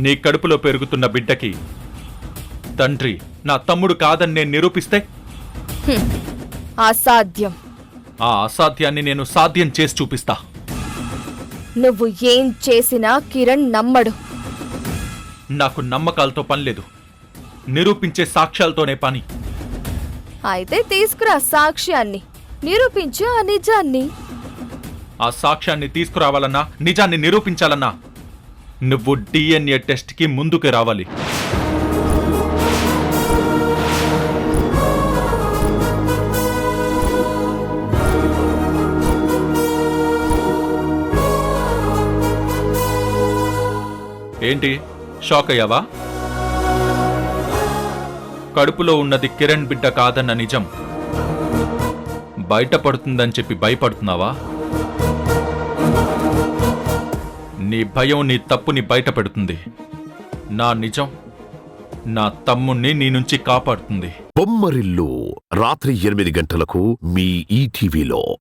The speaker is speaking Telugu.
నీ కడుపులో పెరుగుతున్న బిడ్డకి తండ్రి నా తమ్ముడు కాదని నేను నిరూపిస్తే అసాధ్యం. ఆ అసాధ్యాన్ని నేను సాధ్యం చేసి చూపిస్తా. నువ్వు ఏం చేసినా కిరణ్ నమ్మడు. నాకు నమ్మకాలతో పనిలేదు, నిరూపించే సాక్ష్యాలతోనే పని. అయితే తీసుకురా సాక్ష్యాన్ని, నిరూపించు ఆ నిజాన్ని. ఆ సాక్ష్యాన్ని తీసుకురావాలన్నా, నిజాన్ని నిరూపించాలన్నా నువ్వు DNA టెస్ట్కి ముందుకు రావాలి. ఏంటి, షాక్ అయ్యావా? కడుపులో ఉన్నది కిరణ్ బిడ్డ కాదన్న నిజం బయటపడుతుందని చెప్పి భయపడుతున్నావా? నీ భయం నీ తప్పుని బయటపెడుతుంది. నా నిజం నా తమ్ముణ్ణి నీ నుంచి కాపాడుతుంది. బొమ్మరిల్లు రాత్రి 8 గంటలకు మీ ఈటీవీలో.